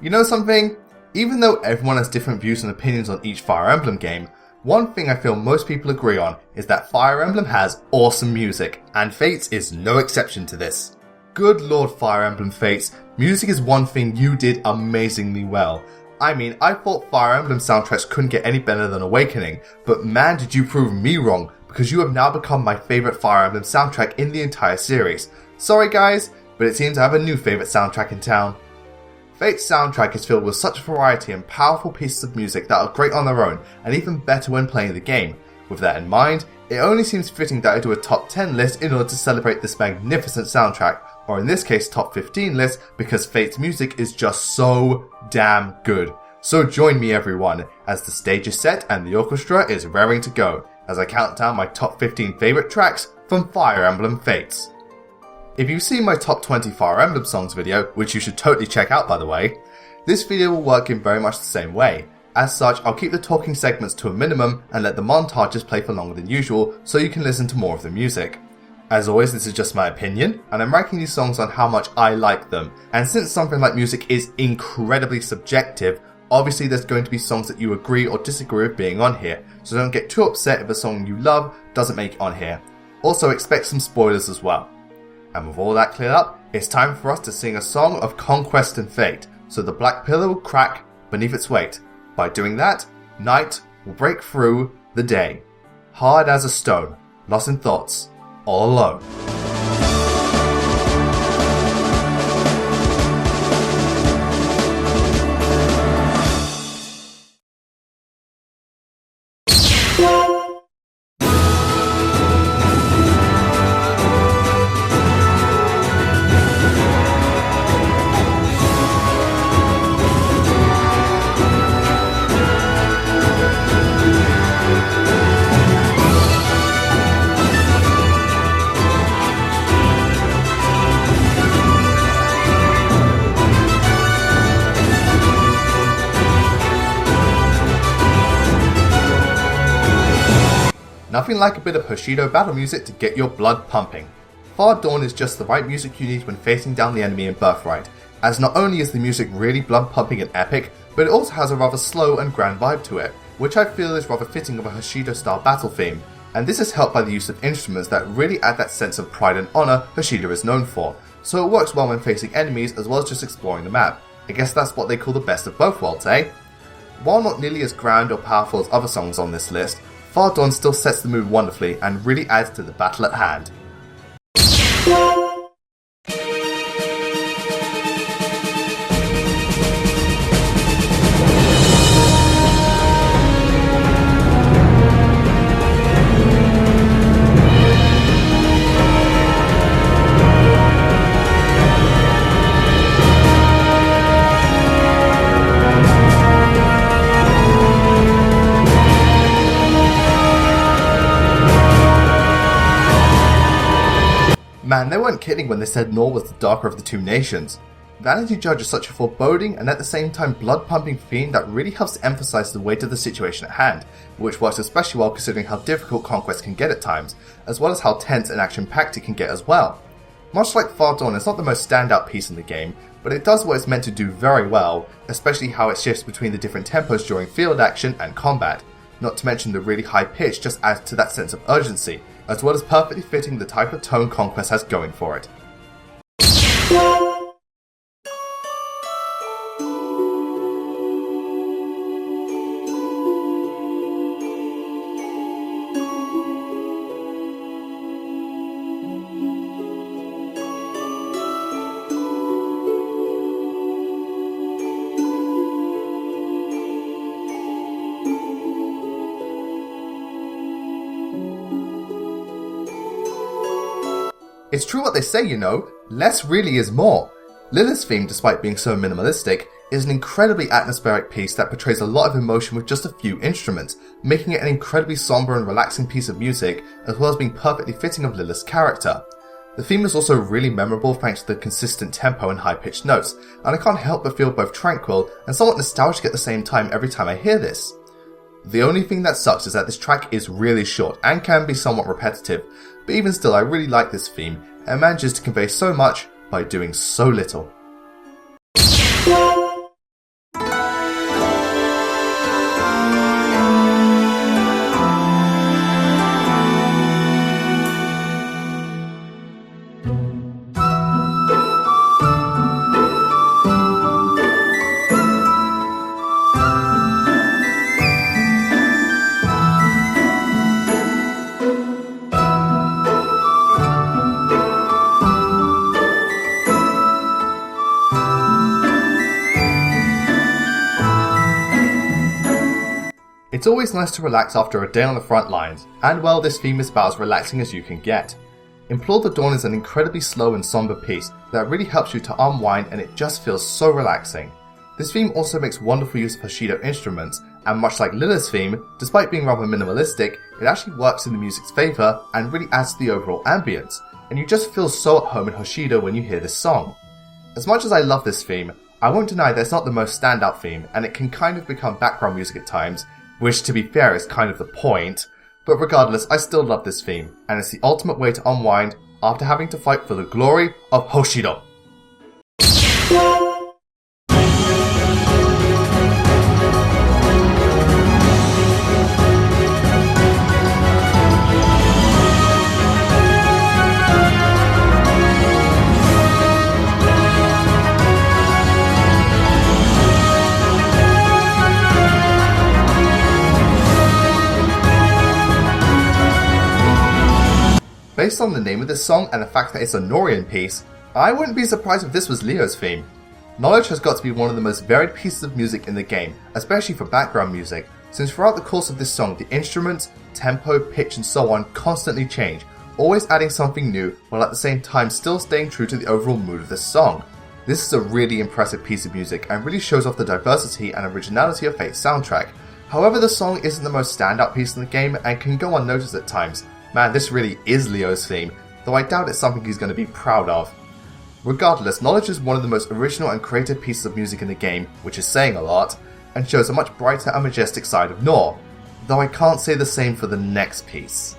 You know something? Even though everyone has different views and opinions on each Fire Emblem game, one thing I feel most people agree on is that Fire Emblem has awesome music, and Fates is no exception to this. Good lord Fire Emblem Fates, music is one thing you did amazingly well. I mean, I thought Fire Emblem soundtracks couldn't get any better than Awakening, but man did you prove me wrong, because you have now become my favourite Fire Emblem soundtrack in the entire series. Sorry guys, but it seems I have a new favourite soundtrack in town. Fate's soundtrack is filled with such variety and powerful pieces of music that are great on their own, and even better when playing the game. With that in mind, it only seems fitting that I do a top 10 list in order to celebrate this magnificent soundtrack, or in this case top 15 list, because Fate's music is just so damn good. So join me everyone, as the stage is set and the orchestra is raring to go, as I count down my top 15 favourite tracks from Fire Emblem Fates. If you've seen my top 20 Fire Emblem songs video, which you should totally check out by the way, this video will work in very much the same way. As such, I'll keep the talking segments to a minimum and let the montages play for longer than usual so you can listen to more of the music. As always, this is just my opinion, and I'm ranking these songs on how much I like them, and since something like music is incredibly subjective, obviously there's going to be songs that you agree or disagree with being on here, so don't get too upset if a song you love doesn't make it on here. Also expect some spoilers as well. And with all that cleared up, it's time for us to sing a song of conquest and fate, so the black pillar will crack beneath its weight. By doing that, night will break through the day, hard as a stone, lost in thoughts, all alone. Nothing like a bit of Hoshido battle music to get your blood pumping. Vardhan is just the right music you need when facing down the enemy in Birthright, as not only is the music really blood pumping and epic, but it also has a rather slow and grand vibe to it, which I feel is rather fitting of a Hoshido style battle theme, and this is helped by the use of instruments that really add that sense of pride and honour Hoshido is known for, so it works well when facing enemies as well as just exploring the map. I guess that's what they call the best of both worlds, eh? While not nearly as grand or powerful as other songs on this list, Vardhan still sets the mood wonderfully and really adds to the battle at hand. Man, they weren't kidding when they said Nohr was the darker of the two nations. Vanity Judge is such a foreboding and at the same time blood-pumping theme that really helps to emphasize the weight of the situation at hand, which works especially well considering how difficult Conquest can get at times, as well as how tense and action-packed it can get as well. Much like Vardhan, it's not the most standout piece in the game, but it does what it's meant to do very well, especially how it shifts between the different tempos during field action and combat. Not to mention the really high pitch just adds to that sense of urgency, as well as perfectly fitting the type of tone Conquest has going for it. It's true what they say, you know, less really is more. Lilith's theme, despite being so minimalistic, is an incredibly atmospheric piece that portrays a lot of emotion with just a few instruments, making it an incredibly somber and relaxing piece of music, as well as being perfectly fitting of Lilith's character. The theme is also really memorable thanks to the consistent tempo and high-pitched notes, and I can't help but feel both tranquil and somewhat nostalgic at the same time every time I hear this. The only thing that sucks is that this track is really short and can be somewhat repetitive, but even still I really like this theme and manages to convey so much by doing so little. It's always nice to relax after a day on the front lines, and well, this theme is about as relaxing as you can get. Implore the Dawn is an incredibly slow and somber piece that really helps you to unwind, and it just feels so relaxing. This theme also makes wonderful use of Hoshido instruments, and much like Lilith's theme, despite being rather minimalistic, it actually works in the music's favour and really adds to the overall ambience, and you just feel so at home in Hoshido when you hear this song. As much as I love this theme, I won't deny that it's not the most standout theme, and it can kind of become background music at times, which to be fair is kind of the point, but regardless, I still love this theme, and it's the ultimate way to unwind after having to fight for the glory of Hoshido. Based on the name of this song and the fact that it's a Nohrian piece, I wouldn't be surprised if this was Leo's theme. Knowledge has got to be one of the most varied pieces of music in the game, especially for background music, since throughout the course of this song the instruments, tempo, pitch and so on constantly change, always adding something new while at the same time still staying true to the overall mood of this song. This is a really impressive piece of music and really shows off the diversity and originality of Fate's soundtrack. However, the song isn't the most standout piece in the game and can go unnoticed at times. Man, this really is Leo's theme, though I doubt it's something he's going to be proud of. Regardless, Knowledge is one of the most original and creative pieces of music in the game, which is saying a lot, and shows a much brighter and majestic side of Nohr, though I can't say the same for the next piece.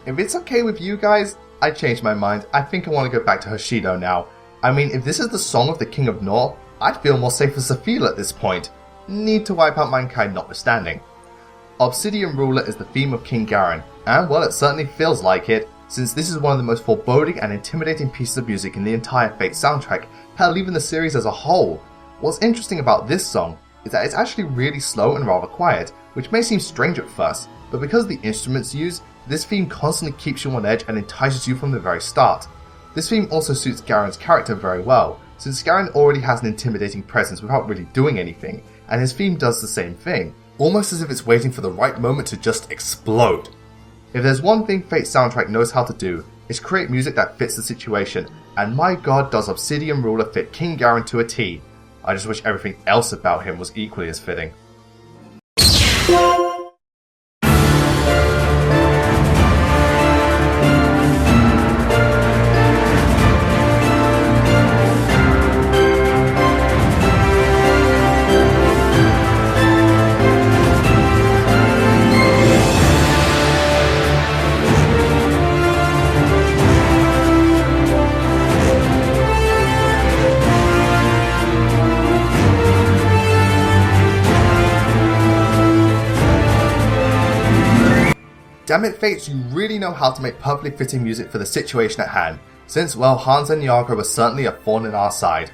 If it's okay with you guys, I changed my mind. I think I want to go back to Hoshido now. I mean, if this is the song of the King of Nohr, I'd feel more safe with Sophia at this point. Need to wipe out mankind notwithstanding. Obsidian Ruler is the theme of King Garen, and well, it certainly feels like it, since this is one of the most foreboding and intimidating pieces of music in the entire Fate soundtrack, hell, even the series as a whole. What's interesting about this song is that it's actually really slow and rather quiet, which may seem strange at first, but because of the instruments used, this theme constantly keeps you on edge and entices you from the very start. This theme also suits Garen's character very well, since Garen already has an intimidating presence without really doing anything, and his theme does the same thing, almost as if it's waiting for the right moment to just explode. If there's one thing Fate's soundtrack knows how to do, it's create music that fits the situation, and my god does Obsidian Ruler fit King Garen to a T. I just wish everything else about him was equally as fitting. Damn it, Fates, you really know how to make perfectly fitting music for the situation at hand, since, well, Hans and Yaga were certainly a thorn in our side.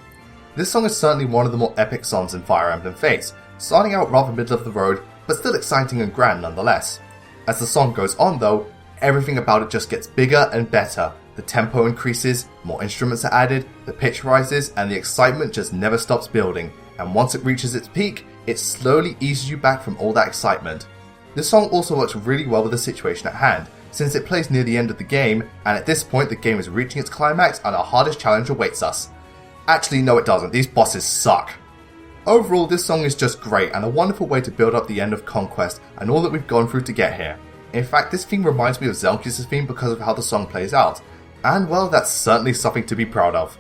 This song is certainly one of the more epic songs in Fire Emblem Fates, starting out rather middle of the road, but still exciting and grand nonetheless. As the song goes on though, everything about it just gets bigger and better. The tempo increases, more instruments are added, the pitch rises, and the excitement just never stops building, and once it reaches its peak, it slowly eases you back from all that excitement. This song also works really well with the situation at hand, since it plays near the end of the game, and at this point the game is reaching its climax and our hardest challenge awaits us. Actually, no it doesn't, these bosses suck. Overall, this song is just great and a wonderful way to build up the end of Conquest and all that we've gone through to get here. In fact, this theme reminds me of Zelkius' theme because of how the song plays out, and well, that's certainly something to be proud of.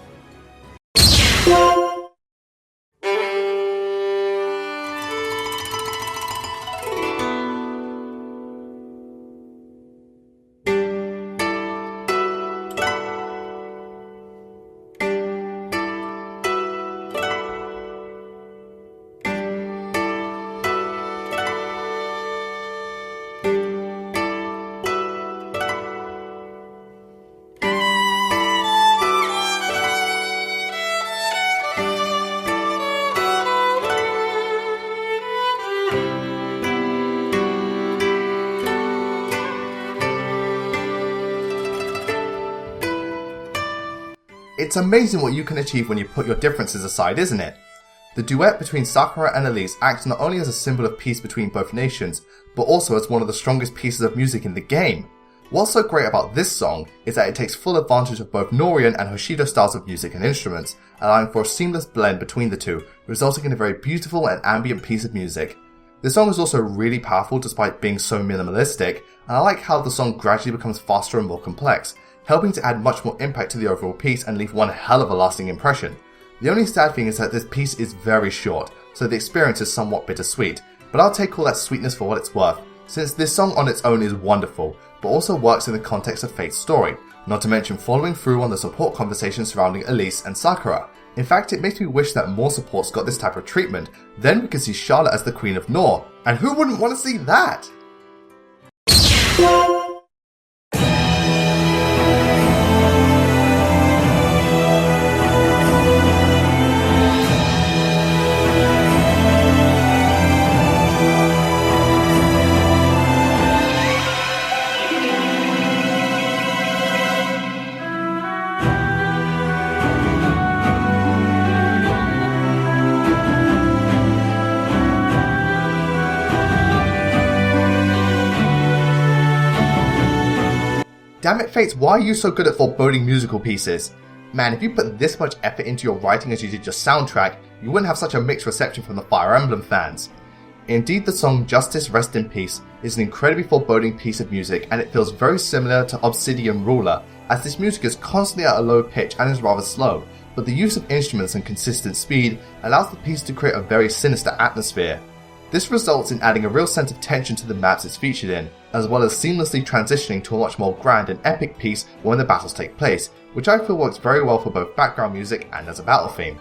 It's amazing what you can achieve when you put your differences aside, isn't it? The duet between Sakura and Elise acts not only as a symbol of peace between both nations, but also as one of the strongest pieces of music in the game. What's so great about this song is that it takes full advantage of both Nohrian and Hoshido styles of music and instruments, allowing for a seamless blend between the two, resulting in a very beautiful and ambient piece of music. The song is also really powerful despite being so minimalistic, and I like how the song gradually becomes faster and more complex, helping to add much more impact to the overall piece and leave one hell of a lasting impression. The only sad thing is that this piece is very short, so the experience is somewhat bittersweet, but I'll take all that sweetness for what it's worth, since this song on its own is wonderful, but also works in the context of Fate's story, not to mention following through on the support conversation surrounding Elise and Sakura. In fact, it makes me wish that more supports got this type of treatment, then we could see Charlotte as the Queen of Nohr, and who wouldn't want to see that? Damn it, Fates, why are you so good at foreboding musical pieces? Man, if you put this much effort into your writing as you did your soundtrack, you wouldn't have such a mixed reception from the Fire Emblem fans. Indeed, the song Justice Rest in Peace is an incredibly foreboding piece of music, and it feels very similar to Obsidian Ruler, as this music is constantly at a low pitch and is rather slow, but the use of instruments and consistent speed allows the piece to create a very sinister atmosphere. This results in adding a real sense of tension to the maps it's featured in, as well as seamlessly transitioning to a much more grand and epic piece when the battles take place, which I feel works very well for both background music and as a battle theme.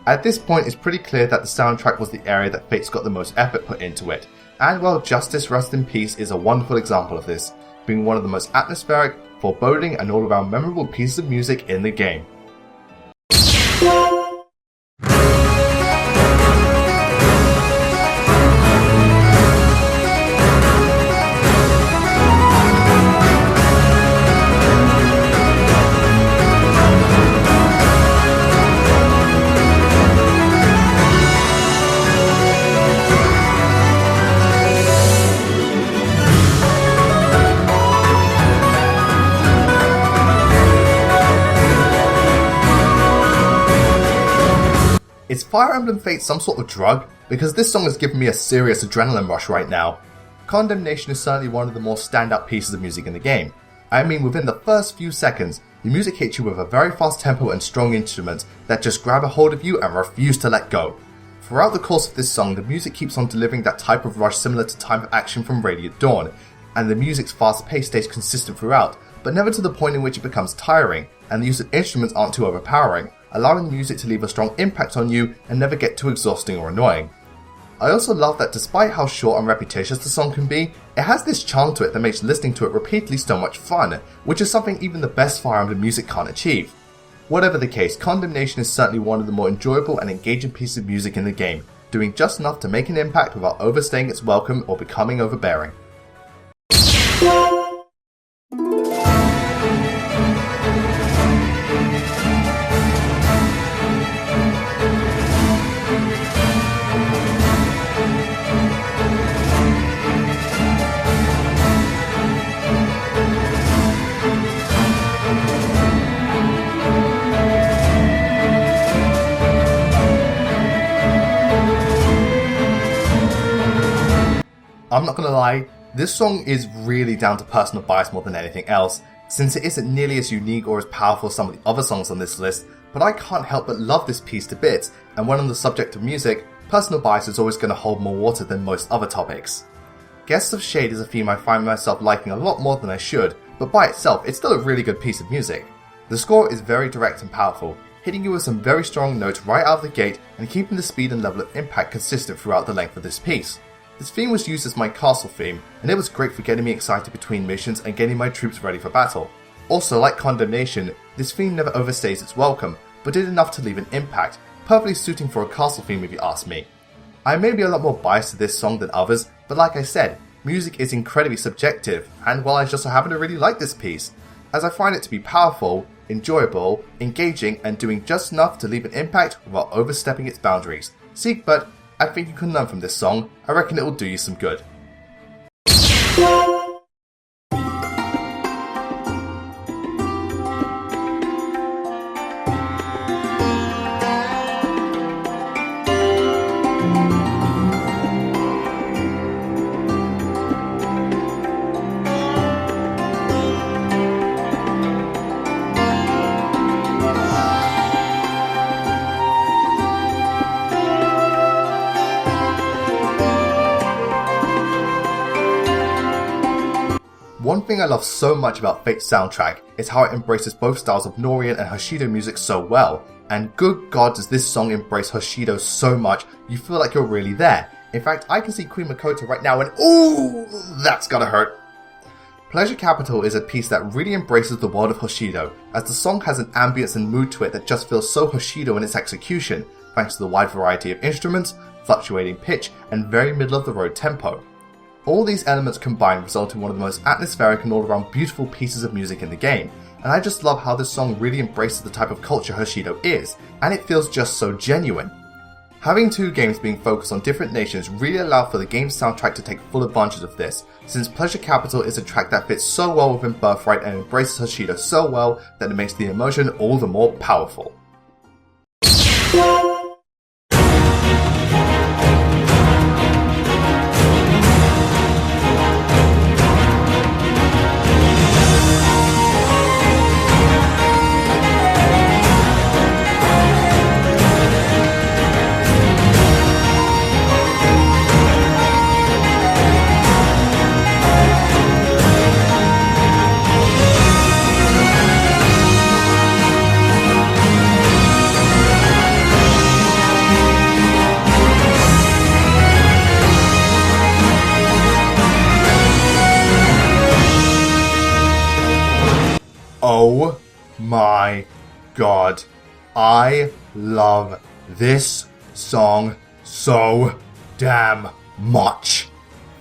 At this point, it's pretty clear that the soundtrack was the area that Fates got the most effort put into it, and while Justice Rest in Peace is a wonderful example of this, being one of the most atmospheric, foreboding and all around memorable pieces of music in the game. Is Fire Emblem Fates some sort of drug? Because this song has given me a serious adrenaline rush right now. Condemnation is certainly one of the more standout pieces of music in the game. I mean, within the first few seconds, the music hits you with a very fast tempo and strong instruments that just grab a hold of you and refuse to let go. Throughout the course of this song, the music keeps on delivering that type of rush similar to Time of Action from Radiant Dawn, and the music's fast pace stays consistent throughout, but never to the point in which it becomes tiring, and the use of instruments aren't too overpowering, allowing the music to leave a strong impact on you and never get too exhausting or annoying. I also love that despite how short and repetitious the song can be, it has this charm to it that makes listening to it repeatedly so much fun, which is something even the best Fire Emblem music can't achieve. Whatever the case, Condemnation is certainly one of the more enjoyable and engaging pieces of music in the game, doing just enough to make an impact without overstaying its welcome or becoming overbearing. I'm not gonna lie, this song is really down to personal bias more than anything else, since it isn't nearly as unique or as powerful as some of the other songs on this list, but I can't help but love this piece to bits, and when on the subject of music, personal bias is always going to hold more water than most other topics. Guests of Shade is a theme I find myself liking a lot more than I should, but by itself it's still a really good piece of music. The score is very direct and powerful, hitting you with some very strong notes right out of the gate and keeping the speed and level of impact consistent throughout the length of this piece. This theme was used as my castle theme, and it was great for getting me excited between missions and getting my troops ready for battle. Also, like Condemnation, this theme never overstays its welcome, but did enough to leave an impact, perfectly suiting for a castle theme if you ask me. I may be a lot more biased to this song than others, but like I said, music is incredibly subjective, and while I just so happen to really like this piece, as I find it to be powerful, enjoyable, engaging, and doing just enough to leave an impact without overstepping its boundaries. Siegbert, I think you can learn from this song. I reckon it will do you some good. One thing I love so much about Fate's soundtrack is how it embraces both styles of Nohrian and Hoshido music so well, and good god does this song embrace Hoshido so much you feel like you're really there. In fact, I can see Queen Makoto right now and ooh, that's gotta hurt. Pleasure Capital is a piece that really embraces the world of Hoshido, as the song has an ambience and mood to it that just feels so Hoshido in its execution, thanks to the wide variety of instruments, fluctuating pitch, and very middle of the road tempo. All these elements combined result in one of the most atmospheric and all-around beautiful pieces of music in the game, and I just love how this song really embraces the type of culture Hoshido is, and it feels just so genuine. Having two games being focused on different nations really allowed for the game's soundtrack to take full advantage of this, since Pleasure Capital is a track that fits so well within Birthright and embraces Hoshido so well that it makes the emotion all the more powerful. Oh my god, I love this song so damn much.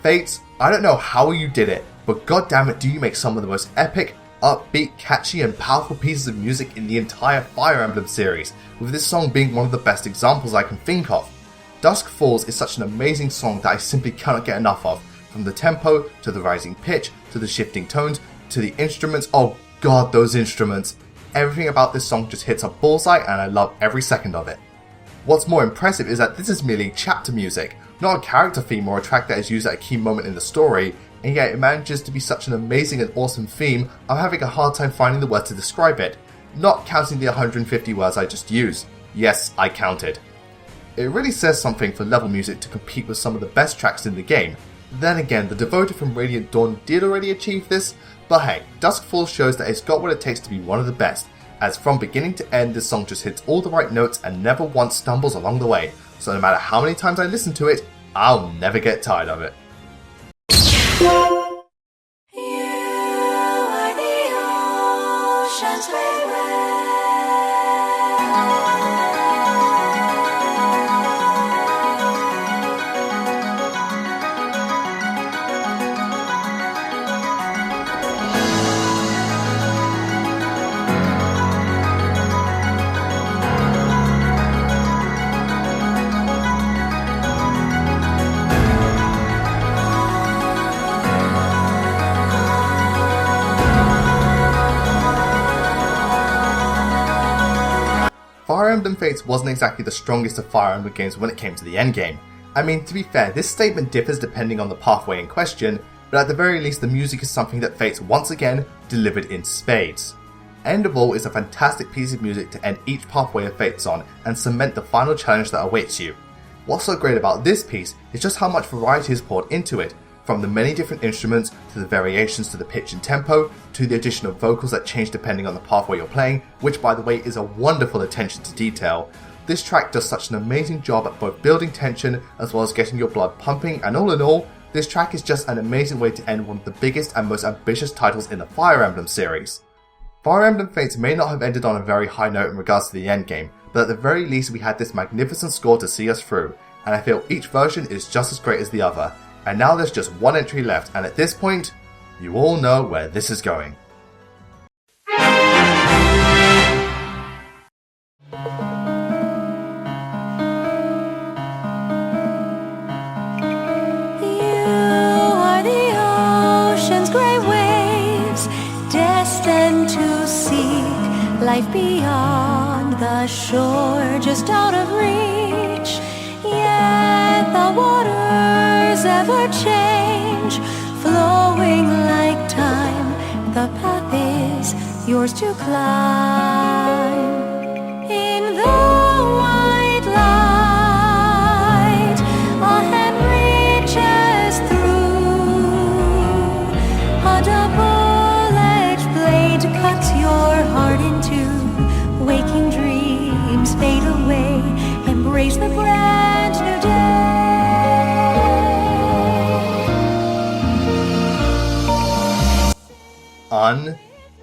Fates, I don't know how you did it, but goddammit do you make some of the most epic, upbeat, catchy and powerful pieces of music in the entire Fire Emblem series, with this song being one of the best examples I can think of. Dusk Falls is such an amazing song that I simply cannot get enough of, from the tempo, to the rising pitch, to the shifting tones, to the instruments. Oh god, those instruments. Everything about this song just hits a bullseye and I love every second of it. What's more impressive is that this is merely chapter music, not a character theme or a track that is used at a key moment in the story, and yet it manages to be such an amazing and awesome theme, I'm having a hard time finding the words to describe it, not counting the 150 words I just used. Yes, I counted. It really says something for level music to compete with some of the best tracks in the game. Then again, the Devoted from Radiant Dawn did already achieve this, but hey, Dusk Falls shows that it's got what it takes to be one of the best, as from beginning to end this song just hits all the right notes and never once stumbles along the way, so no matter how many times I listen to it, I'll never get tired of it. Fire Emblem Fates wasn't exactly the strongest of Fire Emblem games when it came to the endgame. I mean, to be fair, this statement differs depending on the pathway in question, but at the very least the music is something that Fates once again delivered in spades. End of All is a fantastic piece of music to end each pathway of Fates on and cement the final challenge that awaits you. What's so great about this piece is just how much variety is poured into it, from the many different instruments, to the variations to the pitch and tempo, to the addition of vocals that change depending on the pathway you're playing, which by the way is a wonderful attention to detail. This track does such an amazing job at both building tension as well as getting your blood pumping, and all in all, this track is just an amazing way to end one of the biggest and most ambitious titles in the Fire Emblem series. Fire Emblem Fates may not have ended on a very high note in regards to the endgame, but at the very least we had this magnificent score to see us through, and I feel each version is just as great as the other. And now there's just one entry left, and at this point, you all know where this is going. going to seek life beyond the shore, just out of reach. Yet the waters ever change, flowing like time. The path is yours to climb. In the white light, a hand reaches through. A double-edged blade cuts your heart in two. Waking dreams fade away. Embrace the brand new day.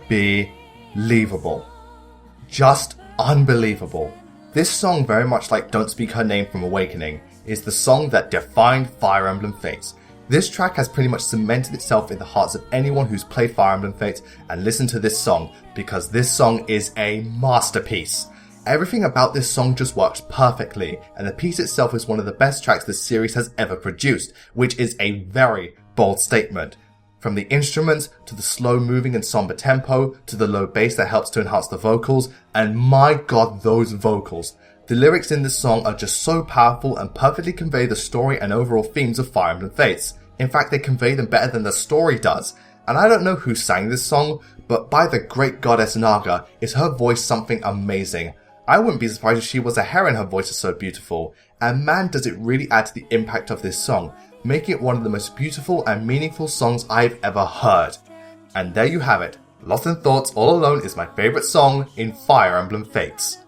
Unbelievable. Just unbelievable. This song, very much like Don't Speak Her Name from Awakening, is the song that defined Fire Emblem Fates. This track has pretty much cemented itself in the hearts of anyone who's played Fire Emblem Fates and listened to this song, because this song is a masterpiece. Everything about this song just works perfectly, and the piece itself is one of the best tracks this series has ever produced, which is a very bold statement. From the instruments, to the slow moving and somber tempo, to the low bass that helps to enhance the vocals, and my god, those vocals. The lyrics in this song are just so powerful and perfectly convey the story and overall themes of Fire Emblem Fates. In fact, they convey them better than the story does. And I don't know who sang this song, but by the great goddess Naga, is her voice something amazing. I wouldn't be surprised if she was a heron, her voice is so beautiful. And man, does it really add to the impact of this song, making it one of the most beautiful and meaningful songs I've ever heard. And there you have it. Lost in Thoughts All Alone is my favourite song in Fire Emblem Fates.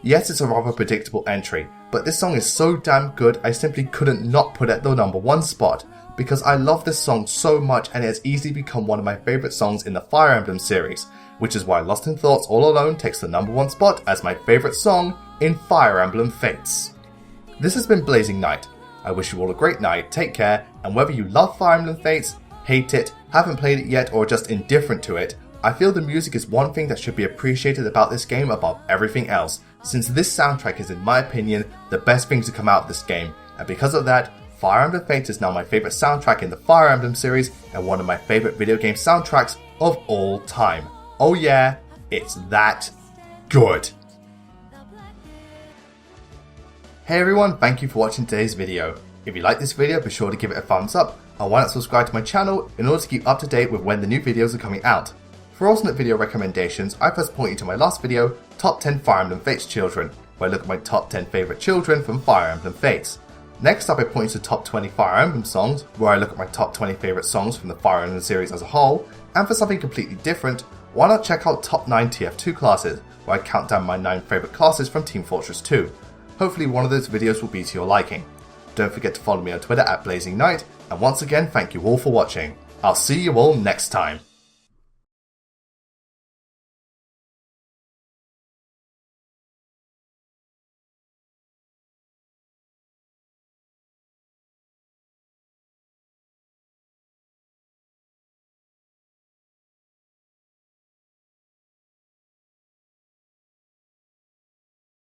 Yes, it's a rather predictable entry, but this song is so damn good I simply couldn't not put it at the number 1 spot, because I love this song so much and it has easily become one of my favourite songs in the Fire Emblem series, which is why Lost in Thoughts All Alone takes the number 1 spot as my favourite song in Fire Emblem Fates. This has been BlazingKnight. I wish you all a great night, take care, and whether you love Fire Emblem Fates, hate it, haven't played it yet, or just indifferent to it, I feel the music is one thing that should be appreciated about this game above everything else, since this soundtrack is, in my opinion, the best thing to come out of this game, and because of that, Fire Emblem Fates is now my favourite soundtrack in the Fire Emblem series and one of my favourite video game soundtracks of all time. Oh yeah, it's that good. Hey everyone, thank you for watching today's video. If you like this video, be sure to give it a thumbs up, and why not subscribe to my channel in order to keep up to date with when the new videos are coming out. For alternate video recommendations, I first point you to my last video, Top 10 Fire Emblem Fates Children, where I look at my top 10 favourite children from Fire Emblem Fates. Next up I point you to Top 20 Fire Emblem songs, where I look at my top 20 favourite songs from the Fire Emblem series as a whole, and for something completely different, why not check out Top 9 TF2 classes, where I count down my 9 favourite classes from Team Fortress 2. Hopefully one of those videos will be to your liking. Don't forget to follow me on Twitter at BlazingKnight, and once again thank you all for watching. I'll see you all next time.